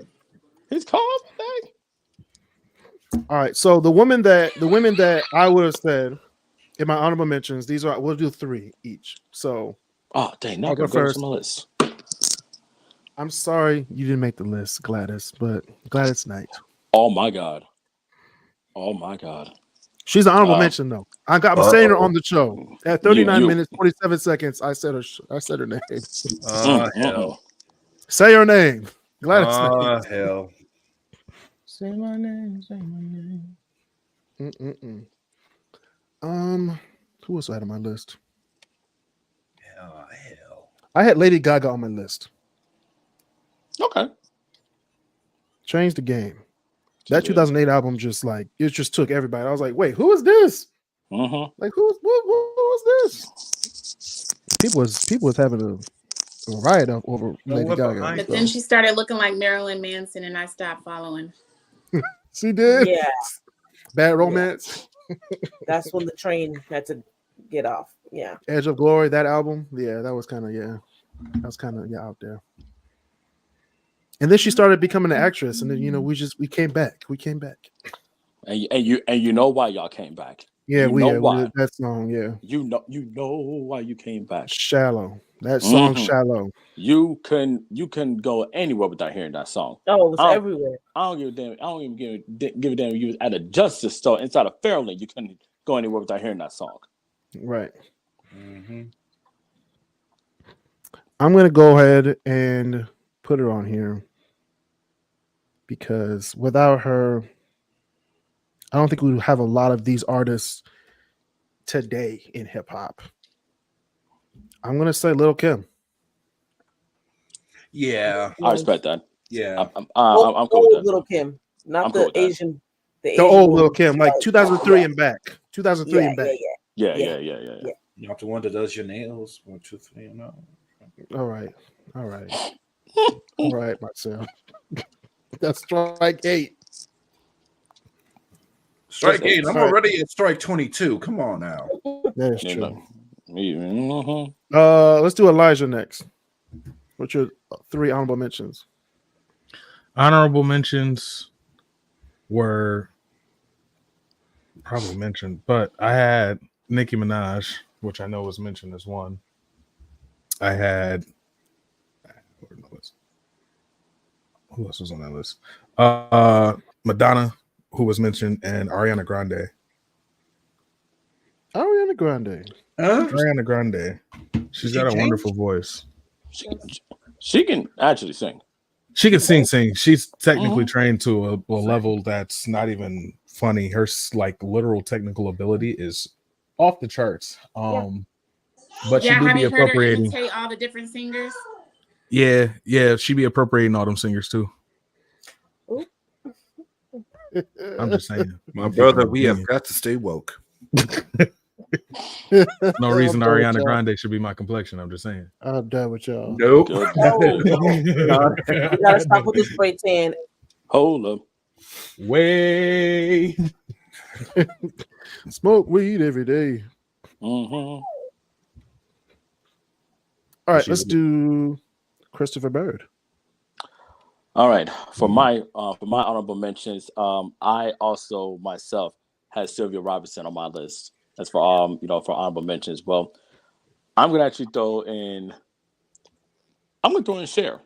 He's calling my name. All right. So the women that I would have said in my honorable mentions, we'll do 3 each. So Oh, dang. Now I'll go go first. first. On my list. I'm sorry you didn't make the list, Gladys, but Gladys Knight. Oh, my God. Oh, my God. She's an honorable mention though. I'm saying her on the show at 39 You. minutes 47 seconds. I said her name. Oh hell. Say her name. Gladys. Oh hell. Say my name. Say my name. Who else I had on my list? Oh hell. I had Lady Gaga on my list. Okay. Changed the game. That 2008 album just took everybody. I was like, wait, who is this? Like who was this? People was having a riot over Lady Gaga. But then she started looking like Marilyn Manson, and I stopped following. She did. Yeah, Bad Romance. that's when the train had to get off. Yeah. Edge of Glory, that album. Yeah, that was kind of out there. And then she started becoming an actress, and then we came back. We came back. And you know why y'all came back. Yeah, you know why. That song. Yeah, you know why you came back. Shallow. That song, Shallow. You can go anywhere without hearing that song. Oh, it was everywhere. I don't give a damn. I don't even give a damn. You was at a Justice store inside of Fairlane. You couldn't go anywhere without hearing that song. Right. I'm gonna go ahead and put her on here because without her, I don't think we would have a lot of these artists today in hip hop. I'm gonna say Lil' Kim. Yeah, I respect that. Yeah, I'm cool with that. Lil' Kim, not I'm cool the with that. Asian. The old Lil' Kim, like 2003 and back. 2003 and back. Yeah. not the one that does your nails. 1, 2, 3, no. All right, Marcel. That's strike 8. Strike 8. I'm already at strike 22. Come on now. That is true. Mm-hmm. Let's do Elijah next. What's your 3 honorable mentions? Honorable mentions were probably mentioned, but I had Nicki Minaj, which I know was mentioned as one. I had who else was on that list? Madonna, who was mentioned, and Ariana Grande. Ariana Grande. Ariana Grande. She's got a wonderful voice. She can actually sing. She can sing. She's technically trained to a level that's not even funny. Her literal technical ability is off the charts. But she do have be you heard her appropriating. imitate all the different singers? Yeah, she be appropriating all them singers too. I'm just saying, My brother, we have got to stay woke. no reason Ariana Grande should be my complexion. I'm just saying. I'm done with y'all. Nope. You gotta stop with this spray tan. Hold up. Way. Smoke weed every day. Mm-hmm. All right, let's do Christopher Bird. All right. For my honorable mentions, I also myself had Sylvia Robinson on my list. That's for for honorable mentions. Well, I'm gonna actually throw in Cher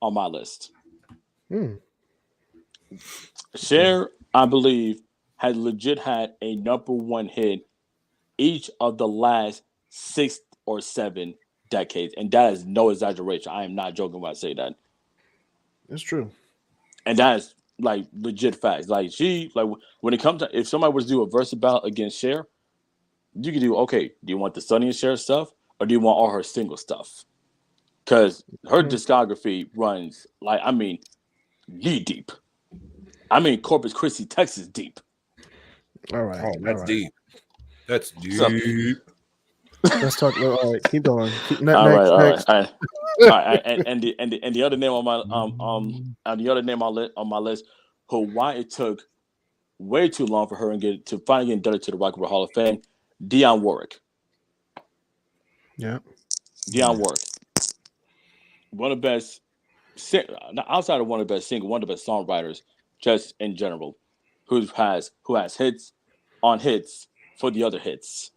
on my list. Cher, I believe, has legit had a #1 hit each of the last 6 or 7 decades, and that is no exaggeration. I am not joking when I say that. It's true. And that is legit facts. When it comes to, if somebody was to do a verse battle against Cher, you could do, okay, do you want the Sonny and Cher stuff or do you want all her single stuff? Because her discography runs knee deep. Corpus Christi, Texas deep. All right. Oh, that's deep. That's deep. So, let's talk. All right, keep going. All right. And the other name on my list, who why it took way too long for her to finally get inducted to the Rock and Roll Hall of Fame, Dionne Warwick. Yeah, Dionne Warwick, one of the best, outside of one of the best singers, one of the best songwriters, just in general, who has hits on hits for the other hits,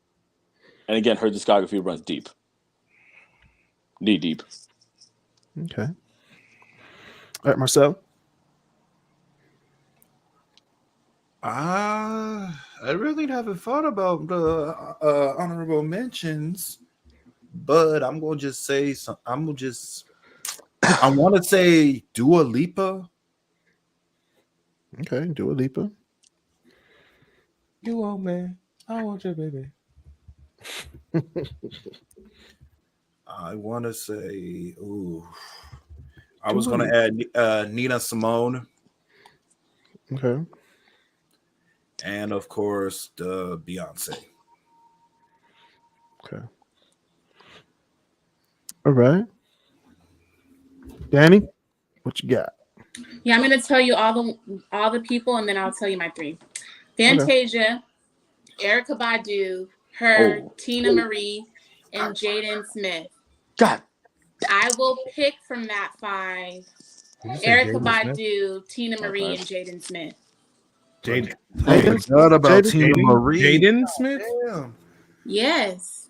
and again, her discography runs deep, knee deep. Okay. All right, Marcel. I really haven't thought about the honorable mentions, but I'm gonna just say some. I want to say Dua Lipa. Okay, Dua Lipa. You want me? I want you, baby. I want to say, ooh, I was Dua gonna add Nina Simone, Okay. and of course the Beyonce. Okay. All right. Danny, what you got? Yeah, I'm gonna tell you all the people, and then I'll tell you my three. Fantasia, Erica Badu, her, Oh. Tina Marie, and Jaden Smith. God. I will pick from that five: Did you say Erica Jaden Smith? Badu, Tina Marie, Okay. and Jaden Smith. Jaden. I forgot about Jaden? Tina Marie. Jaden Smith? Damn. Yes,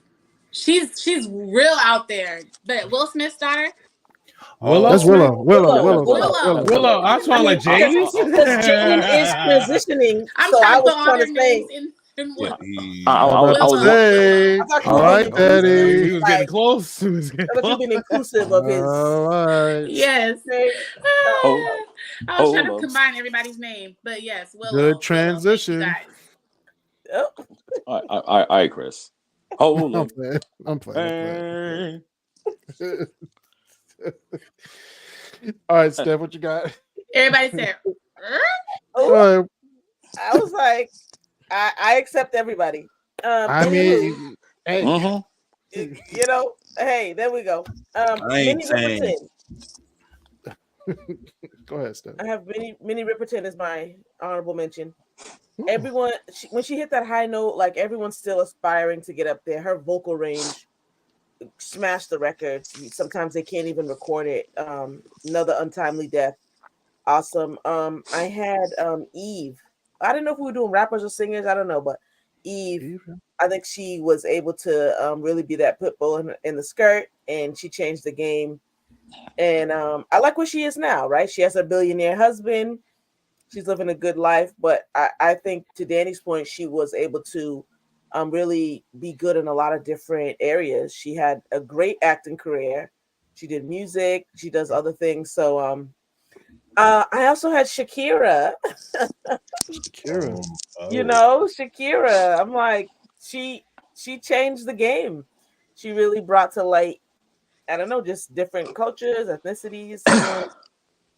she's real out there. But Will Smith's daughter. Willow That's Smith? Willow. I was trying like because Jaden. Jaden is transitioning. I'm so I trying to was put all trying their to say, names in Yeah, one. I was Hey, I thought you all were right, being Daddy. He was getting close. He was I getting thought you close. being inclusive of his. All right. Yes. Hold- I was trying to hold up. combine everybody's name, but yes, Willow. Good Willow. transition. Thank you guys. Oh, all right, Chris. Hold I'm up. playing. I'm playing. All right, Steph, what you got? Everybody said, All oh, right. I was like, I accept everybody. I Anywho, mean, hey, Mhm. you know, hey, there we go. I ain't Minnie saying. Riperton. go ahead, Steph. I have Minnie Riperton as my honorable mention. Everyone, when she hit that high note, like everyone's still aspiring to get up there. Her vocal range smashed the records. Sometimes they can't even record it. Another untimely death. Awesome. I had Eve. I didn't know if we were doing rappers or singers. I don't know, but Eve. I think she was able to really be that pit bull in the skirt, and she changed the game. And I like where she is now. Right, she has a billionaire husband. She's living a good life, but I think to Danny's point, she was able to really be good in a lot of different areas. She had a great acting career. She did music. She does other things. So I also had Shakira. Shakira. You know, Shakira. I'm like, she changed the game. She really brought to light, I don't know, just different cultures, ethnicities,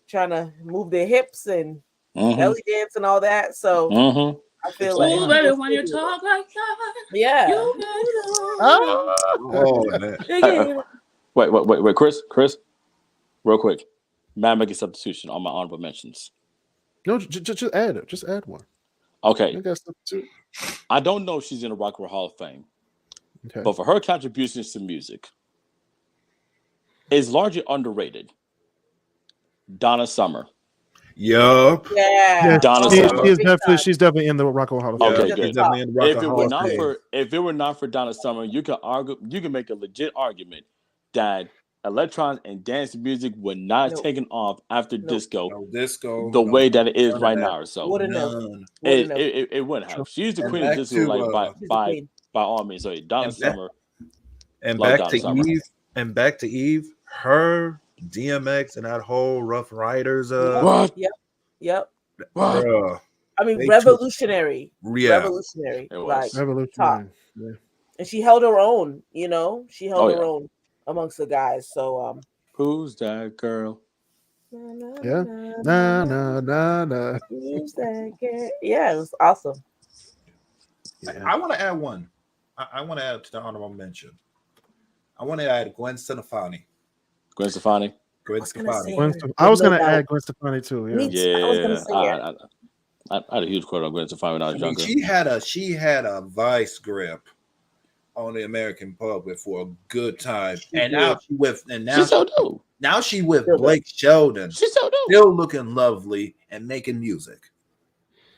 trying to move their hips and belly dance and all that. So I feel like, "Oh, baby, when you talk like that, yeah. you Oh, man. Wait, Chris, real quick. May I make a substitution on my honorable mentions? No, just add it. Just add one. Okay. You got substitute. I don't know if she's in the Rock and Roll Hall of Fame, Okay. but for her contributions to music, is largely underrated. Donna Summer. Yup. Yeah. Donna She Summer. is definitely, she's definitely in the Rock and Roll Hall of Fame. Okay, Yeah, good. she's definitely in the Rock If and it Hall were of not Fame. for Donna Summer, you can make a legit argument that electronic and dance music would not have taken off after disco No disco. the no way that it is none of right that. now. Or so Wouldn't have. None. it wouldn't have. She's the And queen of back disco, to, like She's the by queen. all means. So Donna And Summer. And Love back Donna to Summer. Eve. And back to Eve. Her, DMX, and that whole Rough Riders. What? Yep. What? Bruh. I mean, They revolutionary. Yeah. Revolutionary. It was. Like, Revolutionary. Yeah. and she held her own, you know? She held Oh, her yeah. own amongst the guys. So Who's that girl? Yeah. Nah. Who's that girl? Yeah, it was awesome. Yeah. I want to add one. I want to add to the honorable mention. I want to add Gwen Stefani. Gwen Stefani. Gwen say Stefani. I was No gonna doubt. add Gwen Stefani too. Yeah. Me too. I was gonna Yeah, say it. I had a huge quote on Gwen Stefani when I was I mean, younger. she had a vice grip on the American public for a good time, and now She so do. now she with Still Blake Sheldon, She so do. still looking lovely and making music.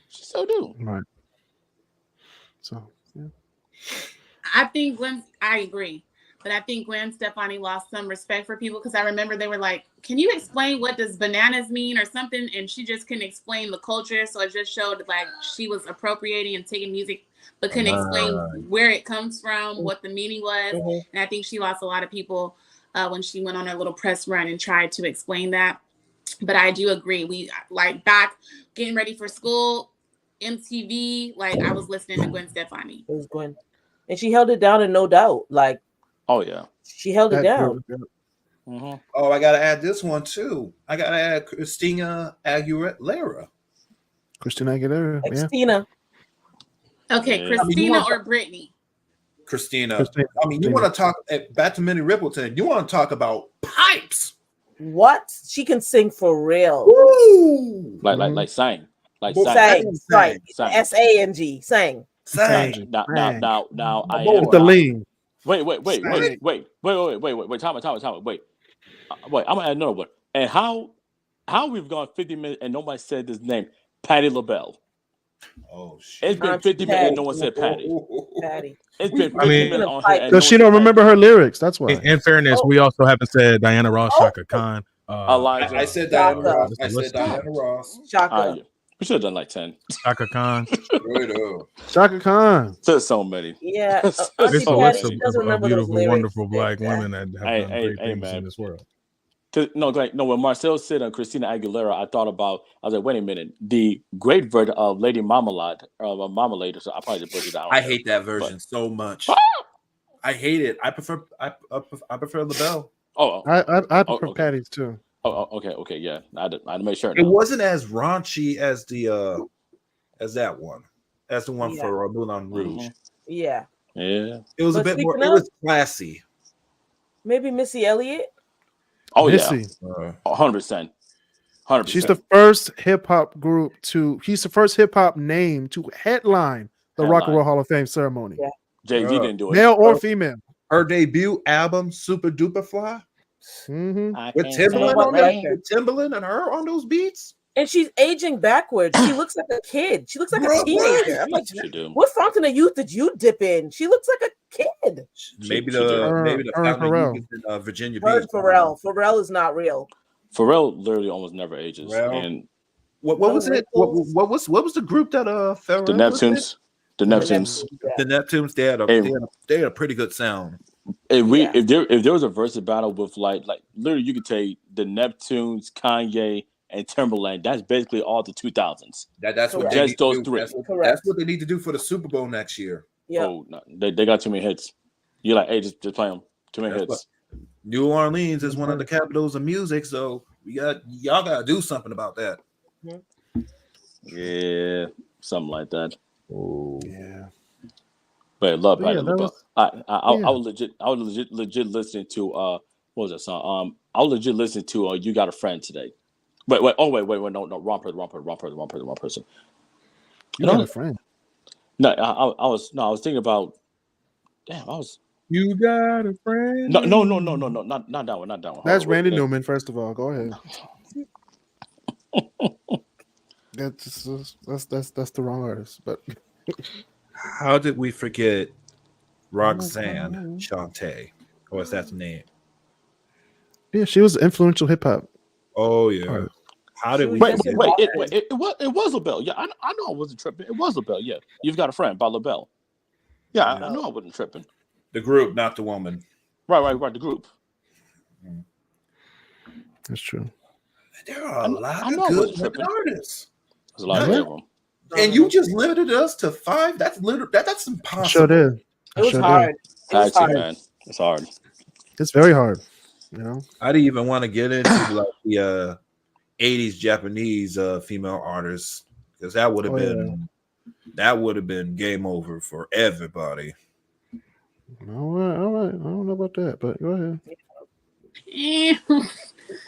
She so do. Right. So yeah. I think I agree. But I think Gwen Stefani lost some respect for people because I remember they were like, "Can you explain what does bananas mean or something?" And she just couldn't explain the culture, so it just showed like she was appropriating and taking music, but couldn't explain where it comes from, what the meaning was. Mhm. And I think she lost a lot of people when she went on her little press run and tried to explain that. But I do agree. We like back getting ready for school, MTV. Like I was listening to Gwen Stefani. It was Gwen, and she held it down, and no doubt, like Oh yeah. she held it That down. girl- Mm-hmm. Oh, I gotta add this one too. I gotta add Christina Aguilera. Christina Aguilera. Yeah. Christina. Okay, Yeah. Christina or Britney? Christina. Christina. I mean, you want to talk back to Minnie Riperton? You want to talk about pipes? What? She can sing for real. Ooh, Like sang. Like Well, sang. Sang, right? Sang. S-A-N-G, sang. sang. Now I With am With the lean. Wait. Sang. Time out. Wait. I'm gonna add another one. And how we've gone 50 minutes and nobody said this name, Patti LaBelle. Oh shit! It's been Auntie 50 minutes and no Patti. one said Patty. Patty. It's been 50 I mean- minutes on Because here. and Because she no don't one said remember Patty. her lyrics. That's why. In fairness, we also haven't said Diana Ross, Shaka Khan. Elijah. I said Diana Shaka. Ross. I said Diana Ross. Shaka. We should have done like 10. Shaka Khan. Right up. Shaka Khan. Said so many. Yeah. It's Auntie so Patty, much. she doesn't a remember those beautiful, lyrics. wonderful black Yeah. women that have Hey, done hey, great hey, things man. in this world. When Marcel said on Christina Aguilera, I thought about, I was like, wait a minute, the great version of Lady Marmalade, Marmalade, so I probably just put it out. I hate that version so much. I hate it. I prefer LaBelle. Oh, I prefer okay. Patty's too. okay, yeah. I had to make sure. It wasn't as raunchy as the as that one, as the one Yeah. for Moulin Rouge. Mhm. Yeah. Yeah. It was a But bit more. speaking It of- was classy. Maybe Missy Elliott. Oh, Missy. yeah. 100%. 100%. She's the first hip hop group to. He's the first hip hop name to headline the Rock and Headline. Roll Hall of Fame ceremony, Yeah. Jay-Z didn't do it. male or female. Her debut album, Super Duper Fly, Hmm I with can't Timbaland say on my that, name. with Timbaland and her on those beats. And she's aging backwards. She looks like a kid. She looks like Bruh, a teenager. I'm like, She do. what fountain of youth did you dip in? She looks like a kid. Maybe she the did. maybe the Her and fountain Pharrell. youth is in Virginia Her Beach. and Pharrell. Pharrell is not real. Pharrell literally almost never ages. Pharrell. And What was it? What was the group that Pharrell the was in? Neptunes. The Neptunes. The Neptunes. They had a pretty good sound. Yeah. If there was a versus battle with like literally you could take the Neptunes, Kanye, and Timberland. That's basically all the 2000s. That's what Correct. they Just need to those do. three. Correct. That's what they need to do for the Super Bowl next year. Yeah. Oh no, they got too many hits. You're like, hey, just play them. Too many That's hits. New Orleans is one of the capitals of music, so y'all gotta do something about that. Yeah, something like that. Oh, Yeah. But love But Patti yeah, that LaBelle. was- I was legit listening to what was that song? I was legit listening to You Got a Friend today. Wait, no, wrong person. You No. got a friend. No, I was thinking about. Damn, I was You got a friend. no, not that one, not that one. That's Hold on, Randy wait. Newman. First of all, go ahead. That's the wrong artist, but how did we forget Roxanne Shante? Or is that the name? yeah, she was influential hip hop. Oh yeah. Alright. How did we? Wait, forget- it was LaBelle. Yeah, I know I wasn't tripping. It was LaBelle. Yeah, You've Got a Friend by LaBelle. Yeah, I know I wasn't tripping. The group, not the woman. Right. The group. That's true. There are a lot I of know I good wasn't women tripping. artists, There's a lot of Yeah. them. and you just limited us to 5. That's literally that's I impossible. sure did. I It was sure hard. It was Tag team, hard. man. It's hard. It's very hard. You know. I didn't even want to get into like the 80s Japanese female artists because that would have been game over for everybody. All right. I don't know about that, but go ahead.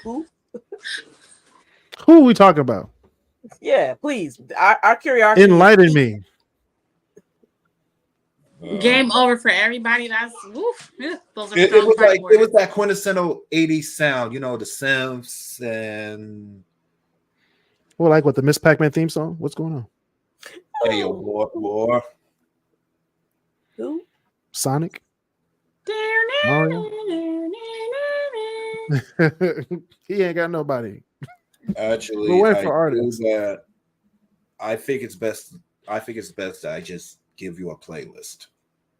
Who are we talking about? Yeah, please. Our curiosity. Enlighten me. Game over for everybody. That's woof. Those are It strong was fighting like words. it was that quintessential 80s sound, you know, the synths and Well, like what the Miss Pac-Man theme song? What's going on? hey yo boy. Who? Sonic. He ain't got nobody. Actually, We're waiting I for artists. do that. I think it's best. I think it's best that I just give you a playlist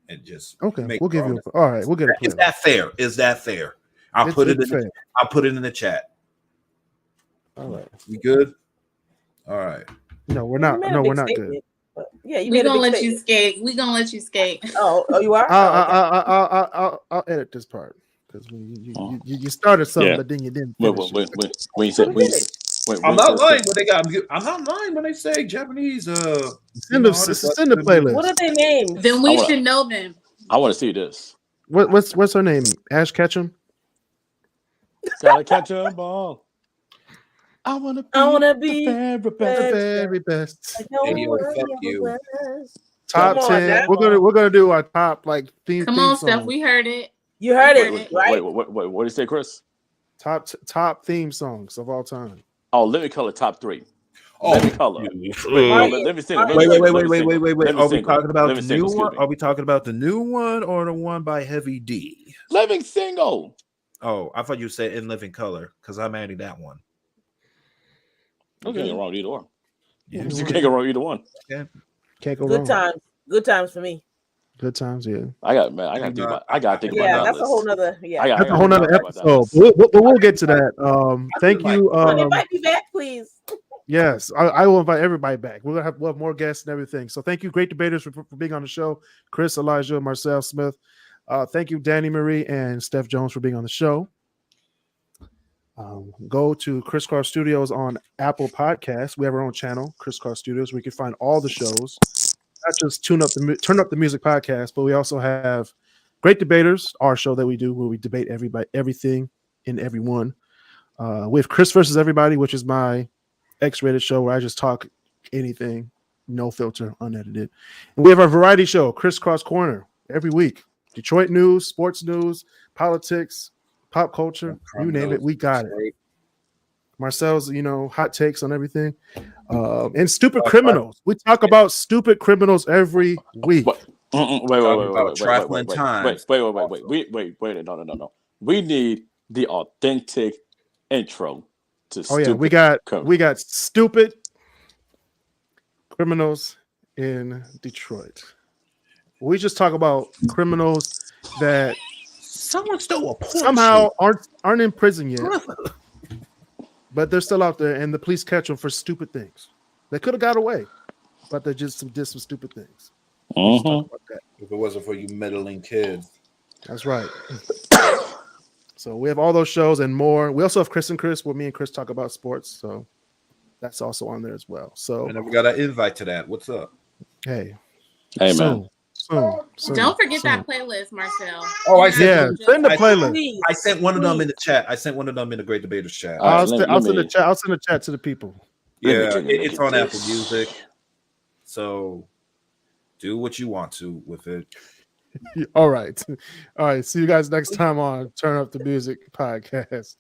and just Okay, make we'll give your you. own. All right, we'll get a Is playlist. that fair? Is that fair? I'll It's- put it it's in. fair. I'll put it in the chat. All right. We good? All right. No, we're You not. made a No, big we're not good. statement, but yeah, you We made a gonna big let you statement. skate. We gonna let you skate. Oh, you are. Oh, okay. I'll edit this part because you started something, Yeah. but then you didn't Wait, finish wait, it. wait, wait. When you said, when you said, wait, I'm when you not said- lying when they got. I'm not lying when they say Japanese. Send the playlist. What are their names? Then I we wanna- should know them. I want to see this. What's her name? Ash Ketchum. Gotta catch a ball. I wanna be, be the very The best. very best. Like no Hey, yo, one fuck ever you. was. Top Come on 10. now. We're gonna do our top like theme. Come theme on, song. Steph. We heard it. You heard Wait, it, right? Wait, what did you say, Chris? Top theme songs of all time. Oh, Living Color top 3. Oh, Living Color. you- Living Single. Wait, Wait, Living wait, Single, wait, wait, Living wait, Single, wait, wait. Living Are we Single, talking about Living the Single, new one? excuse me. Are we talking about the new one or the one by Heavy D? Living Single. Oh, I thought you said In Living Color because I'm adding that one. You can't go wrong either or. Yeah. You can't go wrong either one. Can't go Good wrong. times. Good times for me. Good times. Yeah. I got to think about. I gotta think about Yeah, that that's list. a whole nother. Yeah. That's a whole nother think about that episode. list. We'll get to that. Thank you. Come on, invite me back, please. Yes, I will invite everybody back. We'll have more guests and everything. So thank you, great debaters, for being on the show. Chris, Elijah, Marcel Smith. Thank you, Danny Marie and Steph Jones, for being on the show. Go to Chris Carr Studios on Apple Podcasts. We have our own channel, Chris Carr Studios, where you can find all the shows. Not just Turn Up the Music podcast, but we also have Great Debaters, our show that we do where we debate everything and everyone. We have Chris versus Everybody, which is my X-rated show where I just talk anything, no filter, unedited. And we have our variety show, Chris Cross Corner, every week. Detroit news, sports news, politics, pop culture, you name it, we got it. Marcel's, hot takes on everything. And stupid criminals. We talk about stupid criminals every week. Wait, Trifling times. wait. No. We need the authentic intro to Oh yeah, stupid we got stupid criminals in Detroit. We just talk about criminals that Someone stole a Porsche. somehow aren't in prison yet, but they're still out there, and the police catch them for stupid things. They could have got away, but they just did some stupid things. Let's talk about that. If it wasn't for you meddling kids. That's right. So we have all those shows and more. We also have Chris and Chris, where me and Chris talk about sports. So that's also on there as well. So I never got an invite to that. What's up? hey, Hey, soon. Don't forget that playlist, Marcel. Oh, I Yeah, send the playlist. Please. I sent one of them in the chat. I sent one of them in the Great Debaters chat. All right, I'll send me- the chat. I'll send the chat to the people. let me Yeah, get it's on Apple this. Music. So do what you want to with it. All right. See you guys next time on Turn Up the Music podcast.